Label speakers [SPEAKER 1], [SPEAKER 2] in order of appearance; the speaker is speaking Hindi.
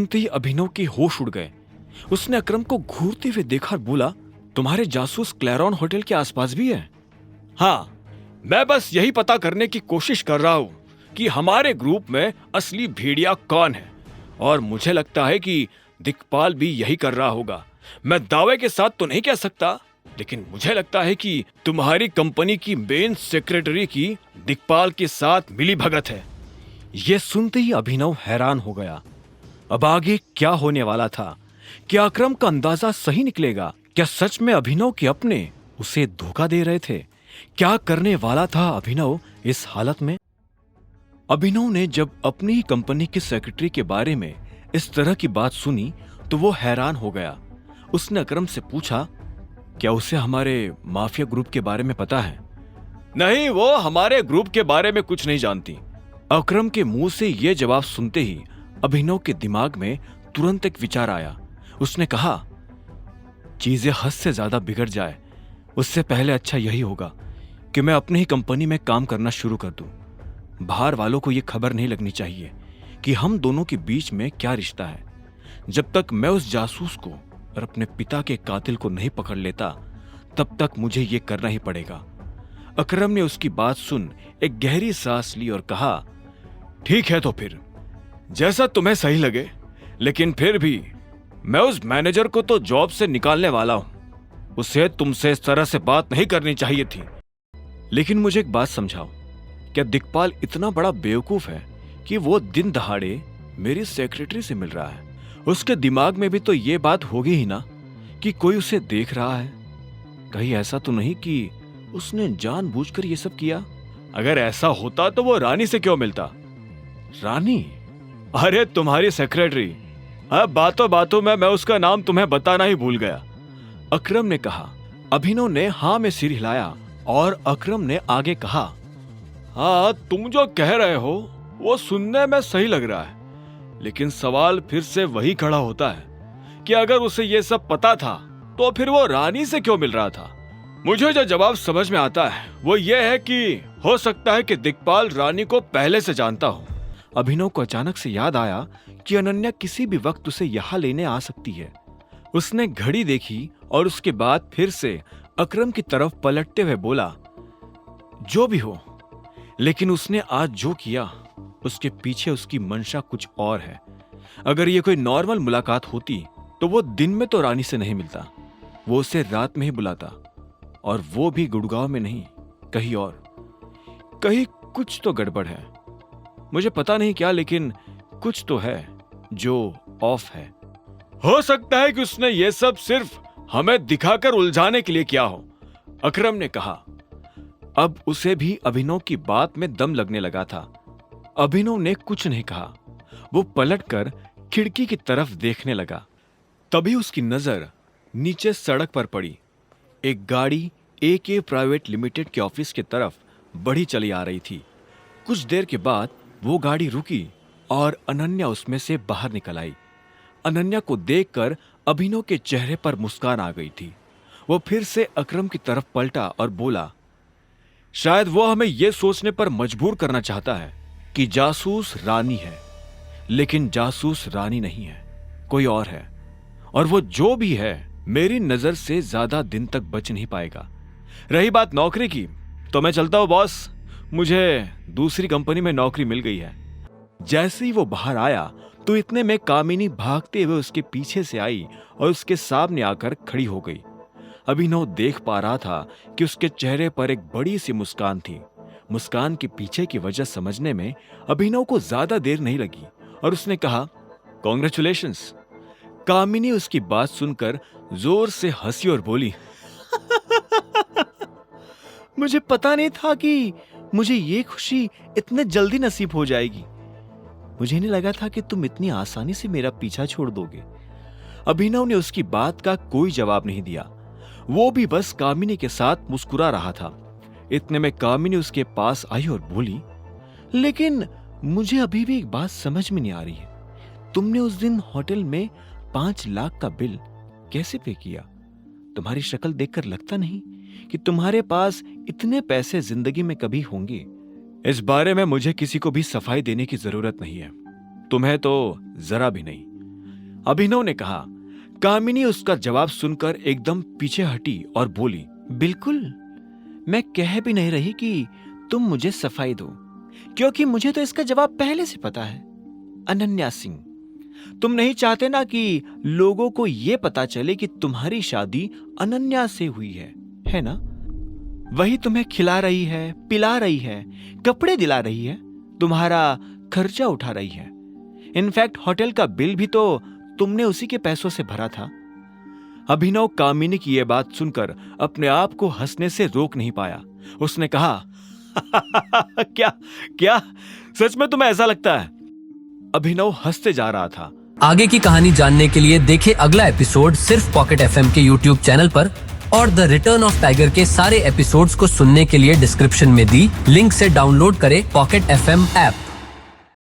[SPEAKER 1] सुनते ही अभिनव के होश उड़ गए। उसने अकरम को घूरते हुए देखा और बोला, तुम्हारे जासूस क्लैरॉन होटल के आसपास भी है? हाँ, मैं बस यही पता करने की कोशिश कर रहा हूँ कि हमारे ग्रुप में असली भेड़िया कौन है, और मुझे लगता है कि दिक्पाल भी यही कर रहा होगा। मैं दावे के साथ तो नहीं कह सकता, लेकिन मुझे लगता है कि तुम्हारी कंपनी की मेन सेक्रेटरी की दिक्पाल के साथ मिली भगत है। यह सुनते ही अभिनव हैरान हो गया। अब आगे क्या होने वाला था? क्या अकरम का अंदाजा सही निकलेगा? क्या सच में अभिनव के अपने उसे धोखा दे रहे थे? क्या करने वाला था अभिनव इस हालत में? अभिनव ने जब अपनी ही कंपनी की सेक्रेटरी के बारे में इस तरह की बात सुनी तो वो हैरान हो गया। उसने अकरम से पूछा, क्या उसे हमारे माफिया ग्रुप के बारे में पता है? नहीं, वो हमारे ग्रुप के बारे में कुछ नहीं जानती। अकरम के मुंह से यह जवाब सुनते ही अभिनव के दिमाग में तुरंत एक विचार आया। उसने कहा, चीजें हद से ज्यादा बिगड़ जाए उससे पहले अच्छा यही होगा कि मैं अपनी ही कंपनी में काम करना शुरू कर दूं। बाहर वालों को यह खबर नहीं लगनी चाहिए कि हम दोनों के बीच में क्या रिश्ता है। जब तक मैं उस जासूस को और अपने पिता के कातिल को नहीं पकड़ लेता, तब तक मुझे यह करना ही पड़ेगा। अकरम ने उसकी बात सुन एक गहरी सांस ली और कहा, ठीक है तो फिर जैसा तुम्हें सही लगे, लेकिन फिर भी मैं उस मैनेजर को तो जॉब से निकालने वाला हूं। उसे तुमसे इस तरह से बात नहीं करनी चाहिए थी। लेकिन मुझे एक बात समझाओ, क्या दिक्पाल इतना बड़ा बेवकूफ है कि वो दिन दहाड़े मेरी सेक्रेटरी से मिल रहा है? उसके दिमाग में भी तो ये बात होगी ही ना कि कोई उसे देख रहा है। कहीं ऐसा तो नहीं कि उसने जानबूझकर ये सब किया? अगर ऐसा होता तो वो रानी से क्यों मिलता? रानी? अरे तुम्हारी सेक्रेटरी। अब बातों बातों में मैं उसका नाम तुम्हें बताना ही भूल गया, अकरम ने कहा। अभिनव ने हाँ में सिर हिलाया और अकरम ने आगे कहा, हाँ, तुम जो कह रहे हो वो सुनने में सही लग रहा है, लेकिन सवाल फिर से वही खड़ा होता है कि अगर उसे ये सब पता था तो फिर वो रानी से क्यों मिल रहा था? मुझे जो जवाब समझ में आता है वो ये है कि हो सकता है कि दिक्पाल रानी को पहले से जानता हो। अभिनव को अचानक से याद आया कि अनन्या किसी भी वक्त उसे यहाँ लेने आ सकती है। उसने घड़ी देखी और उसके बाद फिर से अकरम की तरफ पलटते हुए बोला, जो भी हो, लेकिन उसने आज जो किया उसके पीछे उसकी मंशा कुछ और है। अगर ये कोई नॉर्मल मुलाकात होती तो वो दिन में तो रानी से नहीं मिलता, वो उसे रात में ही बुलाता, और वो भी गुड़गांव में नहीं, कहीं और। कहीं कुछ तो गड़बड़ है। मुझे पता नहीं क्या, लेकिन कुछ तो है जो ऑफ है। हो सकता है कि उसने ये सब सिर्फ हमें दिखाकर उलझाने के लिए किया हो, अकरम ने कहा। अब उसे भी अभिनव की बात में दम लगने लगा था। अभिनव ने कुछ नहीं कहा। वो पलटकर खिड़की की तरफ देखने लगा। तभी उसकी नजर नीचे सड़क पर पड़ी। एक गाड़ी AK प्राइवेट लिमिटेड के ऑफिस की तरफ बढ़ी चली आ रही थी। कुछ देर के बाद वो गाड़ी रुकी और अनन्या उसमें से बाहर निकल आई। अनन्या को देखकर अभिनव के चेहरे पर मुस्कान आ गई थी। वो फिर से अकरम की तरफ पलटा और बोला, शायद वो हमें यह सोचने पर मजबूर करना चाहता है कि जासूस रानी है, लेकिन जासूस रानी नहीं है, कोई और है। और वो जो भी है मेरी नजर से ज्यादा दिन तक बच नहीं पाएगा। रही बात नौकरी की, तो मैं चलता हूं बॉस, मुझे दूसरी कंपनी में नौकरी मिल गई है। जैसे ही वो बाहर आया तो इतने में कामिनी भागते हुए उसके पीछे से आई और उसके सामने आकर खड़ी हो गई। अभिनव देख पा रहा था कि उसके चेहरे पर एक बड़ी सी मुस्कान थी। मुस्कान के पीछे की वजह समझने में अभिनव को ज्यादा देर नहीं लगी और उसने कहा, कॉन्ग्रेचुलेशंस। कामिनी उसकी बात सुनकर जोर से हंसी और बोली, मुझे पता नहीं था कि मुझे ये खुशी इतने जल्दी नसीब हो जाएगी। मुझे नहीं लगा था कि तुम इतनी आसानी से मेरा पीछा छोड़ दोगे। अभिनव ने उसकी बात का कोई जवाब नहीं दिया। वो भी बस कामिनी के साथ मुस्कुरा रहा था। इतने में कामिनी उसके पास आई और बोली, लेकिन मुझे अभी भी एक बात समझ में नहीं आ रही है। तुमने उस दिन होटल में 5 लाख का बिल कैसे पे किया? तुम्हारी शक्ल देखकर लगता नहीं कि तुम्हारे पास इतने पैसे जिंदगी में कभी होंगे। इस बारे में मुझे किसी को भी सफाई देने की जरूरत नहीं है, तुम्हें तो जरा भी नहीं। अभिनव ने कहा। कामिनी उसका जवाब सुनकर एकदम पीछे हटी और बोली, बिल्कुल, मैं कह भी नहीं रही कि तुम मुझे सफाई दो, क्योंकि मुझे तो इसका जवाब पहले से पता है। अनन्या सिंह, तुम नहीं चाहते ना कि लोगों को यह पता चले कि तुम्हारी शादी अनन्या से हुई है ना? वही तुम्हें खिला रही है, पिला रही है, कपड़े दिला रही है, तुम्हारा खर्चा उठा रही है। इनफैक्ट होटल का बिल भी तो तुमने उसी के पैसों से भरा था। अभिनव कामिनी की यह बात सुनकर अपने आप को हंसने से रोक नहीं पाया। उसने कहा, क्या क्या सच में तुम्हें ऐसा लगता है? अभिनव हंसते जा रहा था।
[SPEAKER 2] आगे की कहानी जानने के लिए देखें अगला एपिसोड सिर्फ पॉकेट एफएम के यूट्यूब चैनल पर, और द रिटर्न ऑफ टाइगर के सारे एपिसोड्स को सुनने के लिए डिस्क्रिप्शन में दी लिंक से डाउनलोड करें पॉकेट एफएम ऐप।